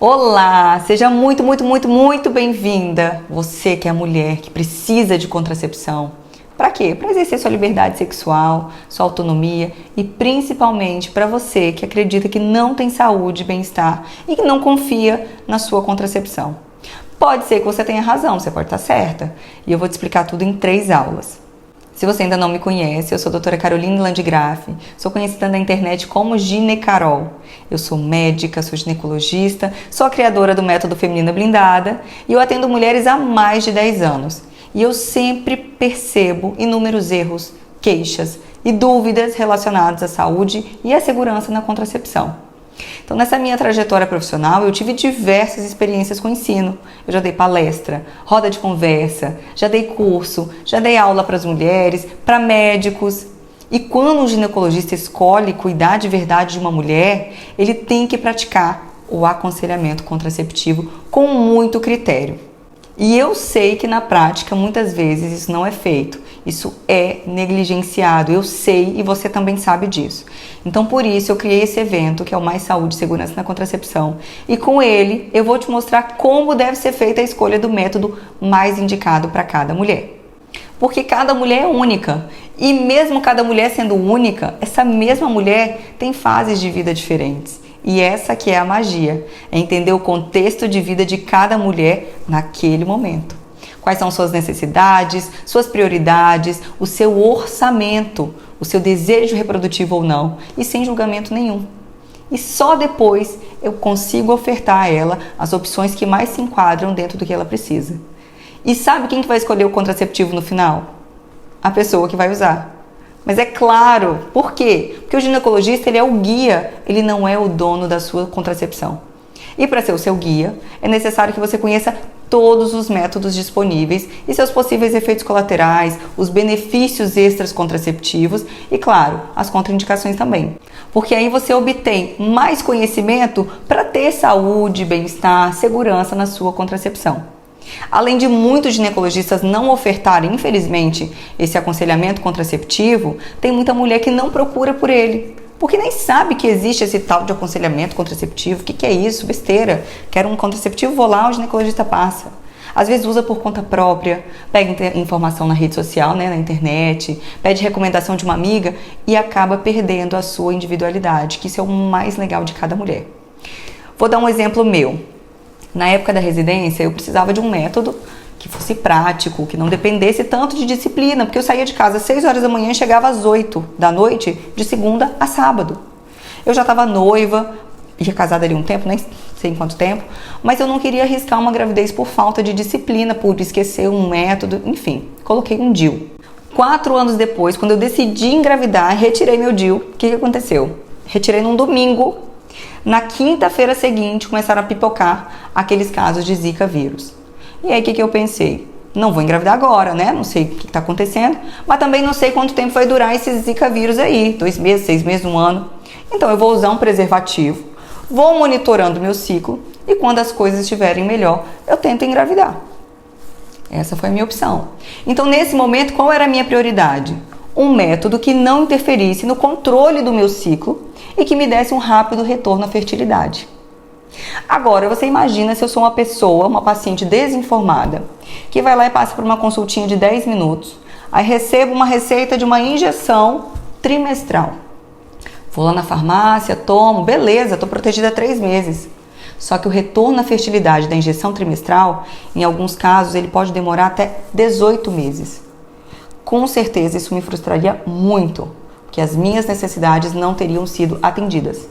Olá, seja muito bem-vinda. Você que é mulher, que precisa de contracepção. Para quê? Para exercer sua liberdade sexual, sua autonomia e principalmente para você que acredita que não tem saúde e bem-estar e que não confia na sua contracepção. Pode ser que você tenha razão, você pode estar certa. E eu vou te explicar tudo em 3 aulas. Se você ainda não me conhece, eu sou a doutora Caroline Landgraf, sou conhecida na internet como Ginecarol. Eu sou médica, sou ginecologista, sou a criadora do método Feminina Blindada e eu atendo mulheres há mais de 10 anos. E eu sempre percebo inúmeros erros, queixas e dúvidas relacionadas à saúde e à segurança na contracepção. Então, nessa minha trajetória profissional, eu tive diversas experiências com ensino. Eu já dei palestra, roda de conversa, já dei curso, já dei aula para as mulheres, para médicos. E quando um ginecologista escolhe cuidar de verdade de uma mulher, ele tem que praticar o aconselhamento contraceptivo com muito critério. E eu sei que na prática, muitas vezes, isso não é feito. Isso é negligenciado, eu sei e você também sabe disso. Então, por isso, eu criei esse evento, que é o Mais Saúde e Segurança na Contracepção. E com ele, eu vou te mostrar como deve ser feita a escolha do método mais indicado para cada mulher. Porque cada mulher é única. E mesmo cada mulher sendo única, essa mesma mulher tem fases de vida diferentes. E essa que é a magia, é entender o contexto de vida de cada mulher naquele momento. Quais são suas necessidades, suas prioridades, o seu orçamento, o seu desejo reprodutivo ou não, e sem julgamento nenhum. E só depois eu consigo ofertar a ela as opções que mais se enquadram dentro do que ela precisa. E sabe quem que vai escolher o contraceptivo no final? A pessoa que vai usar. Mas é claro, por quê? Porque o ginecologista ele é o guia, ele não é o dono da sua contracepção. E para ser o seu guia, é necessário que você conheça todos os métodos disponíveis e seus possíveis efeitos colaterais, os benefícios extras contraceptivos e, claro, as contraindicações também. Porque aí você obtém mais conhecimento para ter saúde, bem-estar, segurança na sua contracepção. Além de muitos ginecologistas não ofertarem, infelizmente, esse aconselhamento contraceptivo, tem muita mulher que não procura por ele, porque nem sabe que existe esse tal de aconselhamento contraceptivo. O que é isso? Besteira. Quero um contraceptivo, vou lá, o ginecologista passa. Às vezes usa por conta própria, pega informação na rede social, na internet, pede recomendação de uma amiga e acaba perdendo a sua individualidade, que isso é o mais legal de cada mulher. Vou dar um exemplo meu. Na época da residência, eu precisava de um método que fosse prático, que não dependesse tanto de disciplina, porque eu saía de casa às 6 horas da manhã e chegava às 8 da noite, de segunda a sábado. Eu já estava noiva, ia casada ali um tempo, nem sei em quanto tempo, mas eu não queria arriscar uma gravidez por falta de disciplina, por esquecer um método, enfim, coloquei um DIU. 4 anos depois, quando eu decidi engravidar, retirei meu DIU. O que aconteceu? Retirei num domingo. Na quinta-feira seguinte, começaram a pipocar aqueles casos de Zika vírus. E aí, o que eu pensei? Não vou engravidar agora, né? Não sei o que está acontecendo, mas também não sei quanto tempo vai durar esse Zika vírus aí. 2 meses, 6 meses, 1 ano. Então, eu vou usar um preservativo, vou monitorando o meu ciclo e quando as coisas estiverem melhor, eu tento engravidar. Essa foi a minha opção. Então, nesse momento, qual era a minha prioridade? Um método que não interferisse no controle do meu ciclo e que me desse um rápido retorno à fertilidade. Agora, você imagina se eu sou uma pessoa, uma paciente desinformada, que vai lá e passa por uma consultinha de 10 minutos, aí recebo uma receita de uma injeção trimestral. Vou lá na farmácia, tomo, beleza, estou protegida há 3 meses. Só que o retorno à fertilidade da injeção trimestral, em alguns casos, ele pode demorar até 18 meses. Com certeza isso me frustraria muito, porque as minhas necessidades não teriam sido atendidas.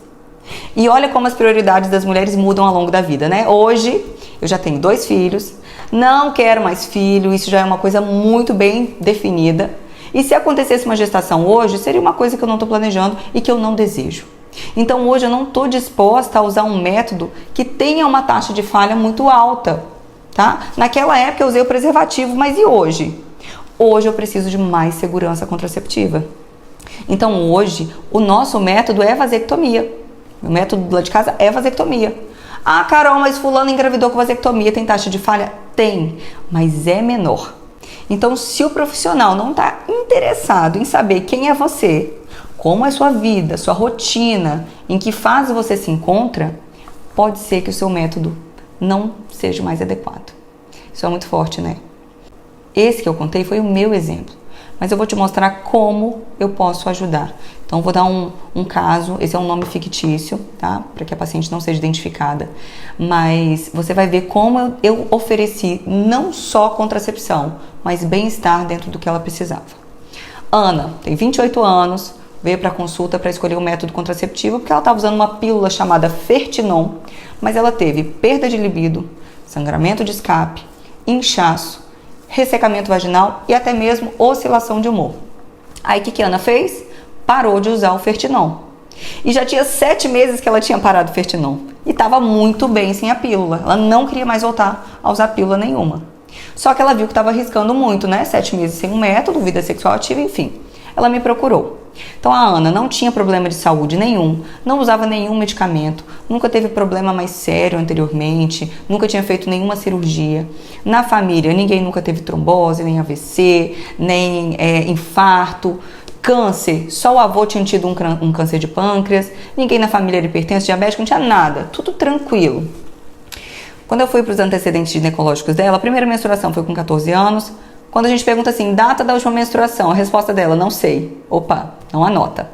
E olha como as prioridades das mulheres mudam ao longo da vida, né? Hoje eu já tenho 2 filhos, não quero mais filho, isso já é uma coisa muito bem definida. E se acontecesse uma gestação hoje, seria uma coisa que eu não estou planejando e que eu não desejo. Então hoje eu não estou disposta a usar um método que tenha uma taxa de falha muito alta, tá? Naquela época eu usei o preservativo, mas e hoje? Hoje eu preciso de mais segurança contraceptiva. Então hoje o nosso método é vasectomia. O método lá de casa é vasectomia. Ah, Carol, mas fulano engravidou com vasectomia, tem taxa de falha? Tem, mas é menor. Então se o profissional não está interessado em saber quem é você, como é sua vida, sua rotina, em que fase você se encontra, pode ser que o seu método não seja mais adequado. Isso é muito forte, né? Esse que eu contei foi o meu exemplo, mas eu vou te mostrar como eu posso ajudar. Então, vou dar um caso, esse é um nome fictício, tá? Para que a paciente não seja identificada. Mas você vai ver como eu ofereci não só contracepção, mas bem-estar dentro do que ela precisava. Ana tem 28 anos, veio para consulta para escolher o método contraceptivo porque ela estava usando uma pílula chamada Fertinon, mas ela teve perda de libido, sangramento de escape, inchaço, ressecamento vaginal e até mesmo oscilação de humor. Aí o que a Ana fez? Parou de usar o Fertinon. E já tinha 7 meses que ela tinha parado o Fertinon. E estava muito bem sem a pílula. Ela não queria mais voltar a usar pílula nenhuma. Só que ela viu que estava arriscando muito, né? 7 meses sem um método, vida sexual ativa, enfim. Ela me procurou. Então a Ana não tinha problema de saúde nenhum, não usava nenhum medicamento, nunca teve problema mais sério anteriormente, nunca tinha feito nenhuma cirurgia. Na família, ninguém nunca teve trombose, nem AVC, nem infarto. Câncer, só o avô tinha tido um câncer de pâncreas, ninguém na família era hipertenso, diabético, não tinha nada, tudo tranquilo. Quando eu fui para os antecedentes ginecológicos dela, a primeira menstruação foi com 14 anos. Quando a gente pergunta assim, data da última menstruação, a resposta dela, não sei. Opa, não anota.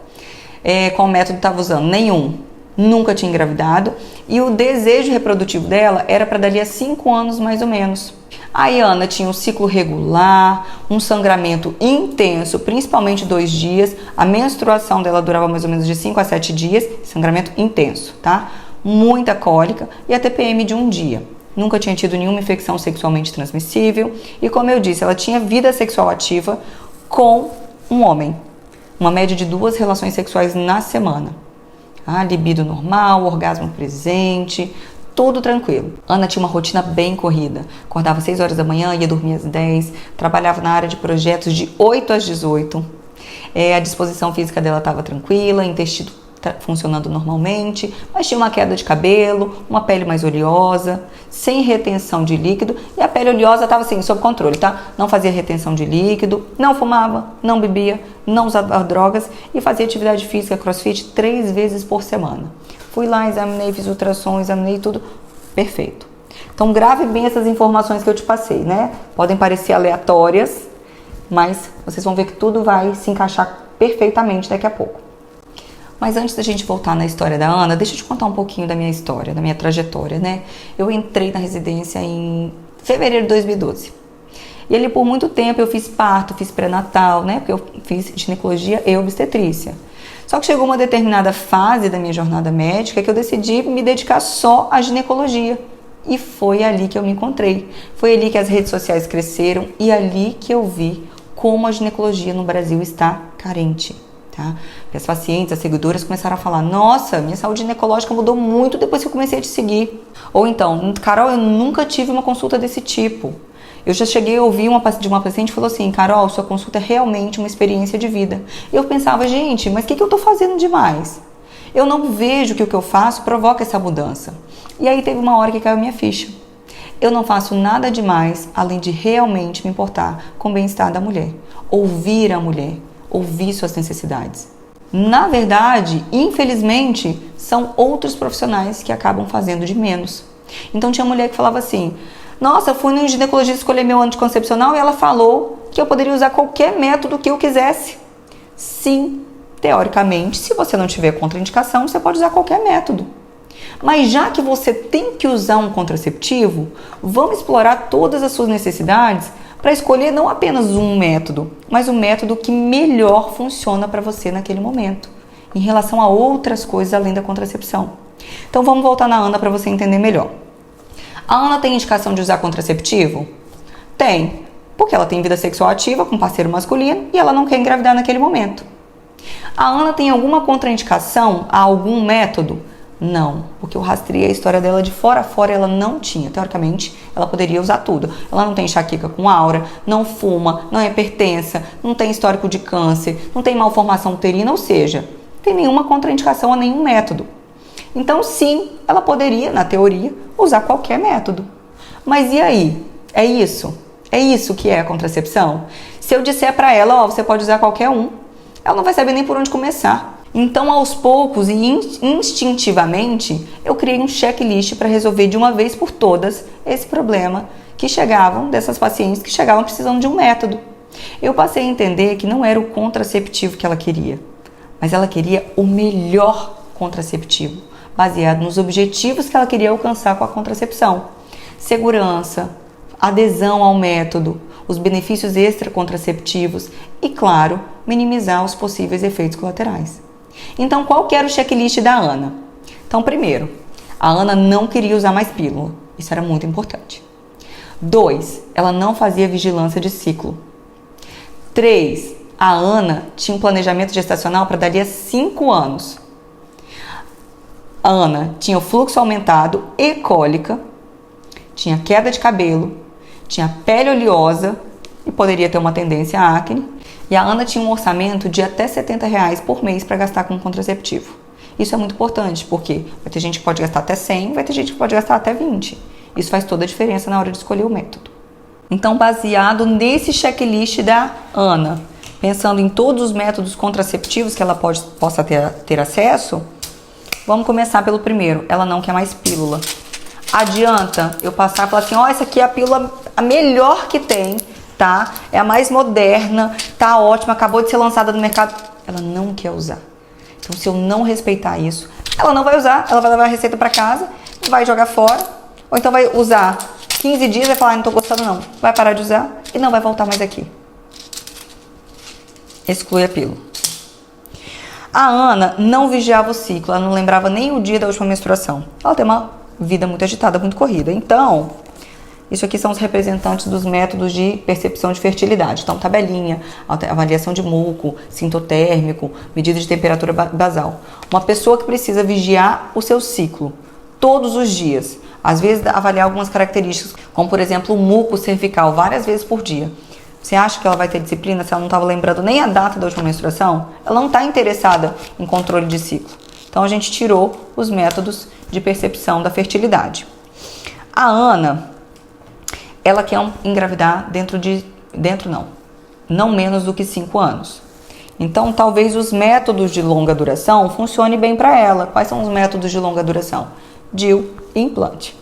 Qual método estava usando? Nenhum. Nunca tinha engravidado. E o desejo reprodutivo dela era para dali a 5 anos mais ou menos. A Ana tinha um ciclo regular, um sangramento intenso, principalmente 2 dias. A menstruação dela durava mais ou menos de 5 a 7 dias, sangramento intenso, tá? Muita cólica e a TPM de 1 dia. Nunca tinha tido nenhuma infecção sexualmente transmissível. E como eu disse, ela tinha vida sexual ativa com um homem. Uma média de 2 relações sexuais na semana. Libido normal, orgasmo presente, tudo tranquilo. Ana tinha uma rotina bem corrida. Acordava às 6 horas da manhã, ia dormir às 10. Trabalhava na área de projetos de 8 às 18. A disposição física dela estava tranquila, intestino funcionando normalmente, mas tinha uma queda de cabelo, uma pele mais oleosa, sem retenção de líquido, e a pele oleosa estava assim, sob controle, tá? Não fazia retenção de líquido, não fumava, não bebia, não usava drogas e fazia atividade física, crossfit 3 vezes por semana. Fui lá, examinei, fiz ultrassom, examinei tudo, perfeito. Então grave bem essas informações que eu te passei, né? Podem parecer aleatórias, mas vocês vão ver que tudo vai se encaixar perfeitamente daqui a pouco. Mas antes da gente voltar na história da Ana, deixa eu te contar um pouquinho da minha história, da minha trajetória, né? Eu entrei na residência em fevereiro de 2012. E ali por muito tempo eu fiz parto, fiz pré-natal, né? Porque eu fiz ginecologia e obstetrícia. Só que chegou uma determinada fase da minha jornada médica que eu decidi me dedicar só à ginecologia. E foi ali que eu me encontrei. Foi ali que as redes sociais cresceram e ali que eu vi como a ginecologia no Brasil está carente. Tá? As pacientes, as seguidoras começaram a falar, nossa, minha saúde ginecológica mudou muito depois que eu comecei a te seguir. Ou então, Carol, eu nunca tive uma consulta desse tipo. Eu já cheguei a ouvir de uma paciente que falou assim, Carol, sua consulta é realmente uma experiência de vida. E eu pensava, gente, mas o que eu tô fazendo demais? Eu não vejo que o que eu faço provoca essa mudança. E aí teve uma hora que caiu minha ficha. Eu não faço nada demais além de realmente me importar com o bem-estar da mulher. Ouvir a mulher. Ouvir suas necessidades. Na verdade, infelizmente, são outros profissionais que acabam fazendo de menos. Então tinha mulher que falava assim, nossa, eu fui no ginecologista escolher meu anticoncepcional e ela falou que eu poderia usar qualquer método que eu quisesse. Sim, teoricamente, se você não tiver contraindicação, você pode usar qualquer método. Mas já que você tem que usar um contraceptivo, vamos explorar todas as suas necessidades para escolher não apenas um método, mas um método que melhor funciona para você naquele momento, em relação a outras coisas além da contracepção. Então vamos voltar na Ana para você entender melhor. A Ana tem indicação de usar contraceptivo? Tem, porque ela tem vida sexual ativa com parceiro masculino e ela não quer engravidar naquele momento. A Ana tem alguma contraindicação a algum método? Não, porque eu rastreei a história dela de fora a fora, ela não tinha. Teoricamente, ela poderia usar tudo. Ela não tem enxaqueca com aura, não fuma, não é hipertensa, não tem histórico de câncer, não tem malformação uterina, ou seja, não tem nenhuma contraindicação a nenhum método. Então, sim, ela poderia, na teoria, usar qualquer método. Mas e aí? É isso? É isso que é a contracepção? Se eu disser para ela, ó, você pode usar qualquer um, ela não vai saber nem por onde começar. Então, aos poucos e instintivamente, eu criei um checklist para resolver de uma vez por todas esse problema dessas pacientes que chegavam precisando de um método. Eu passei a entender que não era o contraceptivo que ela queria, mas ela queria o melhor contraceptivo, baseado nos objetivos que ela queria alcançar com a contracepção. Segurança, adesão ao método, os benefícios extracontraceptivos e, claro, minimizar os possíveis efeitos colaterais. Então, qual que era o checklist da Ana? Então, primeiro, a Ana não queria usar mais pílula. Isso era muito importante. 2, ela não fazia vigilância de ciclo. 3, a Ana tinha um planejamento gestacional para dali a 5 anos. A Ana tinha o fluxo aumentado e cólica, tinha queda de cabelo, tinha pele oleosa e poderia ter uma tendência à acne. E a Ana tinha um orçamento de até R$70 por mês para gastar com contraceptivo. Isso é muito importante, porque vai ter gente que pode gastar até 100, vai ter gente que pode gastar até 20. Isso faz toda a diferença na hora de escolher o método. Então, baseado nesse checklist da Ana, pensando em todos os métodos contraceptivos que ela possa ter acesso, vamos começar pelo primeiro. Ela não quer mais pílula. Adianta eu passar e falar assim, essa aqui é a pílula a melhor que tem, tá? É a mais moderna, tá ótima, acabou de ser lançada no mercado. Ela não quer usar. Então, se eu não respeitar isso, ela não vai usar, ela vai levar a receita para casa, vai jogar fora, ou então vai usar 15 dias e vai falar, não tô gostando não. Vai parar de usar e não vai voltar mais aqui. Exclui a pílula. A Ana não vigiava o ciclo, ela não lembrava nem o dia da última menstruação. Ela tem uma vida muito agitada, muito corrida. Então, isso aqui são os representantes dos métodos de percepção de fertilidade. Então, tabelinha, avaliação de muco, sintotérmico, medida de temperatura basal. Uma pessoa que precisa vigiar o seu ciclo todos os dias. Às vezes, avaliar algumas características, como, por exemplo, o muco cervical, várias vezes por dia. Você acha que ela vai ter disciplina se ela não estava lembrando nem a data da última menstruação? Ela não está interessada em controle de ciclo. Então, a gente tirou os métodos de percepção da fertilidade. A Ana, ela quer engravidar não menos do que 5 anos. Então, talvez os métodos de longa duração funcionem bem para ela. Quais são os métodos de longa duração? DIU e implante.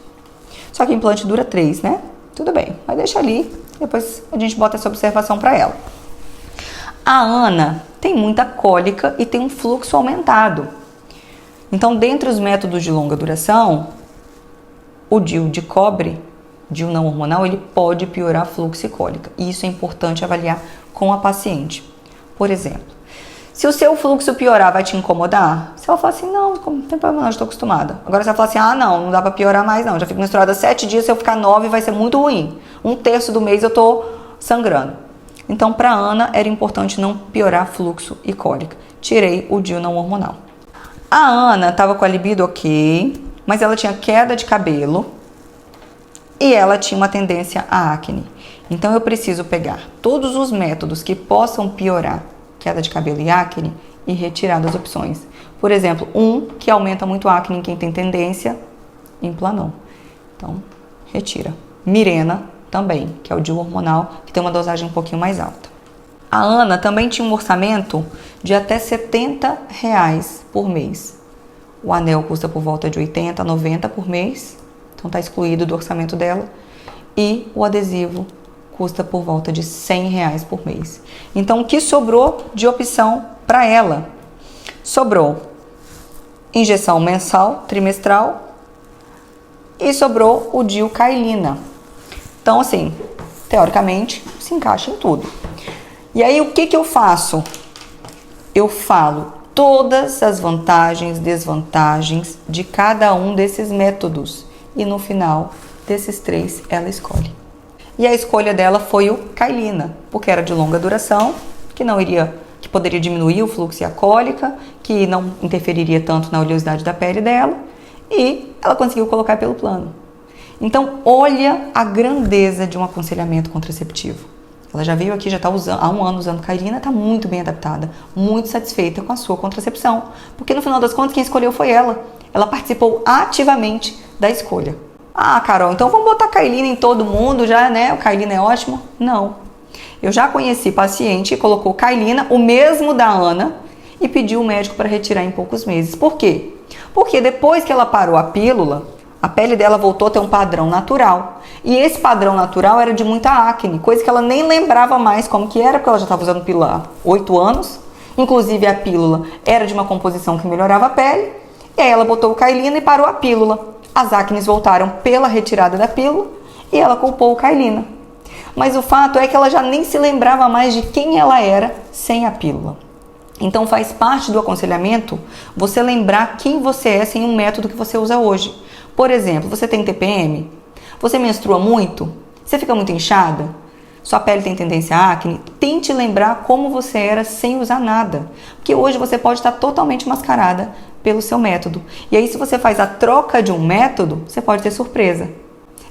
Só que implante dura 3, né? Tudo bem, mas deixa ali, depois a gente bota essa observação para ela. A Ana tem muita cólica e tem um fluxo aumentado. Então, dentre os métodos de longa duração, o DIU de cobre, DIU não hormonal, ele pode piorar fluxo e cólica. E isso é importante avaliar com a paciente. Por exemplo, se o seu fluxo piorar, vai te incomodar? Se ela falar assim, não tem problema, não, estou acostumada. Agora se ela falar assim, não dá para piorar mais não, já fico menstruada 7 dias, se eu ficar 9 vai ser muito ruim. 1/3 do mês eu tô sangrando. Então, para Ana, era importante não piorar fluxo e cólica. Tirei o DIU não hormonal. A Ana estava com a libido ok, mas ela tinha queda de cabelo e ela tinha uma tendência à acne. Então, eu preciso pegar todos os métodos que possam piorar queda de cabelo e acne e retirar das opções. Por exemplo, que aumenta muito a acne em quem tem tendência, Implanon. Então, retira. Mirena também, que é o DIU hormonal, que tem uma dosagem um pouquinho mais alta. A Ana também tinha um orçamento de até R$70 por mês. O anel custa por volta de 80, 90 por mês, então está excluído do orçamento dela. E o adesivo custa por volta de R$100 por mês. Então, o que sobrou de opção para ela? Sobrou injeção mensal, trimestral e sobrou o DIU Kailina. Então, assim, teoricamente, se encaixa em tudo. E aí, o que eu faço? Eu falo todas as vantagens, desvantagens de cada um desses métodos. E no final desses 3, ela escolhe. E a escolha dela foi o Kailina, porque era de longa duração, que poderia diminuir o fluxo e a cólica, que não interferiria tanto na oleosidade da pele dela, e ela conseguiu colocar pelo plano. Então, olha a grandeza de um aconselhamento contraceptivo. Ela já veio aqui, já está há 1 ano usando Kailina, está muito bem adaptada, muito satisfeita com a sua contracepção. Porque no final das contas, quem escolheu foi ela. Ela participou ativamente da escolha. Carol, então vamos botar Kailina em todo mundo já, né? O Kailina é ótimo? Não. Eu já conheci paciente que colocou Kailina, o mesmo da Ana, e pediu o médico para retirar em poucos meses. Por quê? Porque depois que ela parou a pílula, a pele dela voltou a ter um padrão natural. E esse padrão natural era de muita acne, coisa que ela nem lembrava mais como que era, porque ela já estava usando pílula há 8 anos. Inclusive a pílula era de uma composição que melhorava a pele. E aí ela botou o Cailina e parou a pílula. As acnes voltaram pela retirada da pílula e ela culpou o Cailina. Mas o fato é que ela já nem se lembrava mais de quem ela era sem a pílula. Então faz parte do aconselhamento você lembrar quem você é sem um método que você usa hoje. Por exemplo, você tem TPM? Você menstrua muito? Você fica muito inchada? Sua pele tem tendência à acne? Tente lembrar como você era sem usar nada. Porque hoje você pode estar totalmente mascarada pelo seu método. E aí se você faz a troca de um método, você pode ter surpresa.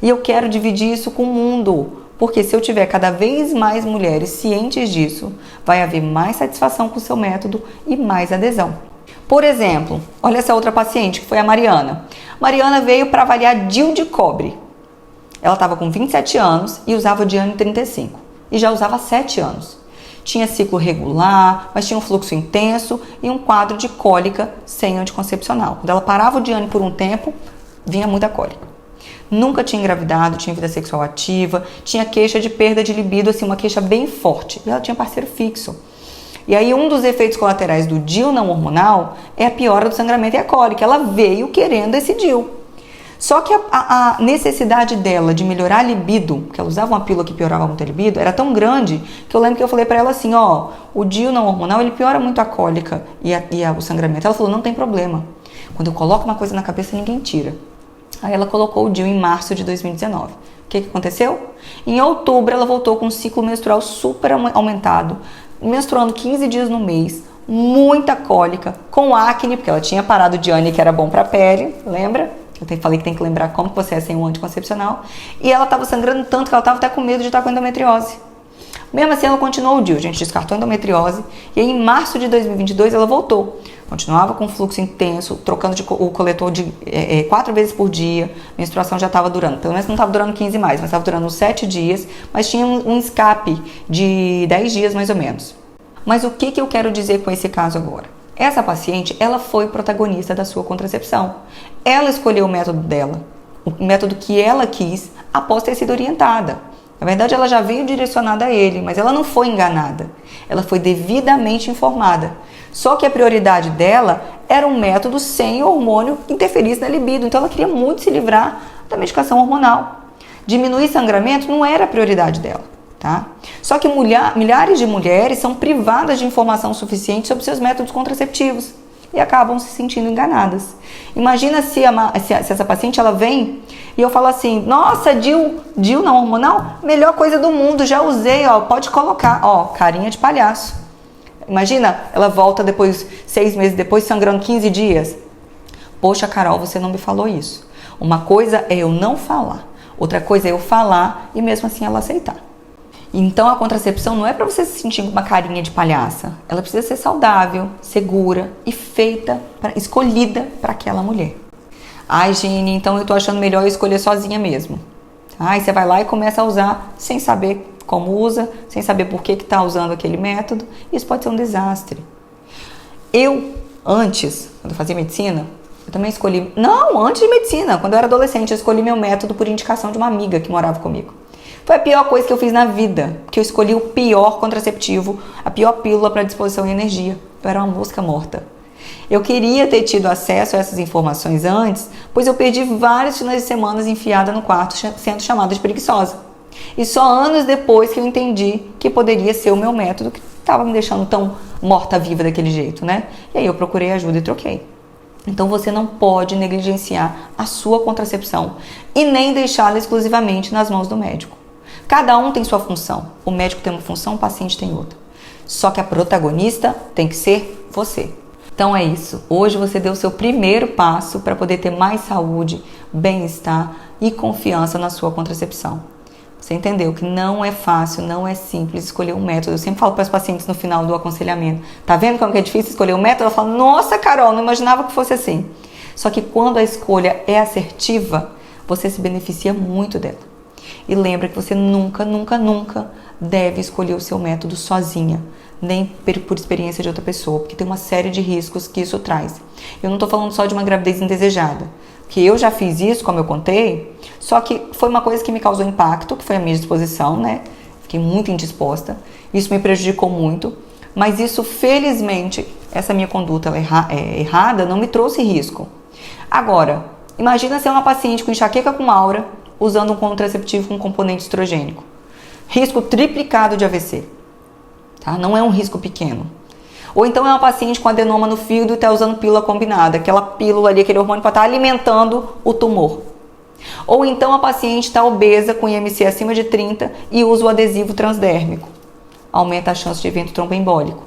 E eu quero dividir isso com o mundo. Porque se eu tiver cada vez mais mulheres cientes disso, vai haver mais satisfação com o seu método e mais adesão. Por exemplo, olha essa outra paciente que foi a Mariana. Mariana veio para avaliar DIU de cobre. Ela estava com 27 anos e usava Diane 35. E já usava há 7 anos. Tinha ciclo regular, mas tinha um fluxo intenso e um quadro de cólica sem anticoncepcional. Quando ela parava o Diane por um tempo, vinha muita cólica. Nunca tinha engravidado, tinha vida sexual ativa, tinha queixa de perda de libido, assim, uma queixa bem forte. E ela tinha parceiro fixo. E aí um dos efeitos colaterais do DIU não hormonal é a piora do sangramento e a cólica. Ela veio querendo esse DIU. Só que a necessidade dela de melhorar a libido, porque ela usava uma pílula que piorava muito a libido, era tão grande que eu lembro que eu falei pra ela assim, ó, o DIU não hormonal, ele piora muito a cólica e o sangramento. Ela falou, não tem problema. Quando eu coloco uma coisa na cabeça, ninguém tira. Aí ela colocou o DIU em março de 2019. O que aconteceu? Em outubro ela voltou com um ciclo menstrual super aumentado, menstruando 15 dias no mês, muita cólica, com acne, porque ela tinha parado o Diane, que era bom para a pele, lembra? Eu falei que tem que lembrar como que você é sem um anticoncepcional. E ela estava sangrando tanto que ela estava até com medo de estar com endometriose. Mesmo assim, ela continuou o DIU, a gente descartou a endometriose. E aí, em março de 2022, ela voltou. Continuava com fluxo intenso, trocando o coletor 4 vezes por dia. A menstruação já estava durando, pelo menos não estava durando 15 mais, mas estava durando uns 7 dias. Mas tinha um escape de 10 dias, mais ou menos. Mas o que eu quero dizer com esse caso agora? Essa paciente, ela foi protagonista da sua contracepção. Ela escolheu o método dela, o método que ela quis após ter sido orientada. Na verdade, ela já veio direcionada a ele, mas ela não foi enganada. Ela foi devidamente informada. Só que a prioridade dela era um método sem hormônio que interferisse na libido. Então, ela queria muito se livrar da medicação hormonal. Diminuir sangramento não era a prioridade dela, tá? Só que milhares de mulheres são privadas de informação suficiente sobre seus métodos contraceptivos e acabam se sentindo enganadas. Imagina se essa paciente ela vem e eu falo assim, nossa, DIU não hormonal, melhor coisa do mundo, já usei, ó, pode colocar, ó, carinha de palhaço. Imagina, ela volta depois, 6 meses depois, sangrando 15 dias. Poxa, Carol, você não me falou isso. Uma coisa é eu não falar, outra coisa é eu falar e mesmo assim ela aceitar. Então a contracepção não é para você se sentir com uma carinha de palhaça. Ela precisa ser saudável, segura e escolhida para aquela mulher. Ai, Gine, então eu tô achando melhor eu escolher sozinha mesmo. Aí você vai lá e começa a usar sem saber como usa, sem saber por que tá usando aquele método. Isso pode ser um desastre. Antes, quando eu fazia medicina, eu também escolhi... Não, antes de medicina, quando eu era adolescente, eu escolhi meu método por indicação de uma amiga que morava comigo. Foi a pior coisa que eu fiz na vida, porque eu escolhi o pior contraceptivo, a pior pílula para disposição e energia. Eu era uma mosca morta. Eu queria ter tido acesso a essas informações antes, pois eu perdi vários finais de semana enfiada no quarto sendo chamada de preguiçosa. E só anos depois que eu entendi que poderia ser o meu método que estava me deixando tão morta-viva daquele jeito, né? E aí eu procurei ajuda e troquei. Então você não pode negligenciar a sua contracepção e nem deixá-la exclusivamente nas mãos do médico. Cada um tem sua função. O médico tem uma função, o paciente tem outra. Só que a protagonista tem que ser você. Então é isso. Hoje você deu o seu primeiro passo para poder ter mais saúde, bem-estar e confiança na sua contracepção. Você entendeu que não é fácil, não é simples escolher um método. Eu sempre falo para as pacientes no final do aconselhamento. Tá vendo como que é difícil escolher um método? Ela fala, nossa, Carol, não imaginava que fosse assim. Só que quando a escolha é assertiva, você se beneficia muito dela. E lembra que você nunca, nunca, nunca deve escolher o seu método sozinha, nem por experiência de outra pessoa, porque tem uma série de riscos que isso traz. Eu não estou falando só de uma gravidez indesejada, que eu já fiz isso, como eu contei, só que foi uma coisa que me causou impacto, que foi a minha disposição, né? Fiquei muito indisposta, isso me prejudicou muito, mas isso, felizmente, essa minha conduta errada não me trouxe risco. Agora, imagina ser uma paciente com enxaqueca com aura, usando um contraceptivo com componente estrogênico. Risco triplicado de AVC. Tá? Não é um risco pequeno. Ou então é uma paciente com adenoma no fígado e está usando pílula combinada. Aquela pílula ali, aquele hormônio para estar alimentando o tumor. Ou então a paciente está obesa com IMC acima de 30 e usa o adesivo transdérmico. Aumenta a chance de evento tromboembólico.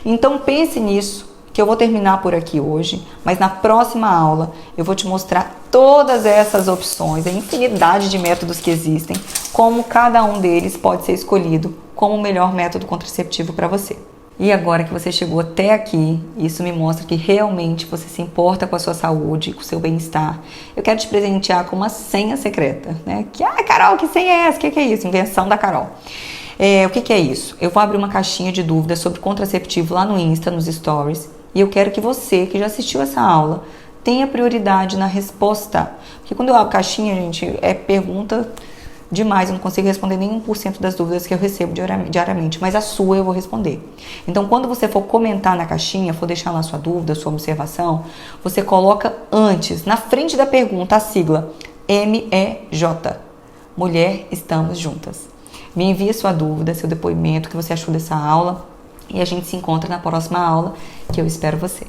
Então pense nisso, que eu vou terminar por aqui hoje, mas na próxima aula eu vou te mostrar todas essas opções, a infinidade de métodos que existem, como cada um deles pode ser escolhido como o melhor método contraceptivo para você. E agora que você chegou até aqui, isso me mostra que realmente você se importa com a sua saúde, com o seu bem-estar. Eu quero te presentear com uma senha secreta, né? Carol, que senha é essa? O que é isso? Invenção da Carol. O que é isso? Eu vou abrir uma caixinha de dúvidas sobre contraceptivo lá no Insta, nos Stories, e eu quero que você, que já assistiu essa aula, tenha prioridade na resposta. Porque quando eu abro caixinha, gente, é pergunta demais, eu não consigo responder nem 1% das dúvidas que eu recebo diariamente, mas a sua eu vou responder. Então, quando você for comentar na caixinha, for deixar lá sua dúvida, sua observação, você coloca antes, na frente da pergunta, a sigla MEJ. Mulher, estamos juntas. Me envie sua dúvida, seu depoimento, o que você achou dessa aula, e a gente se encontra na próxima aula, que eu espero você.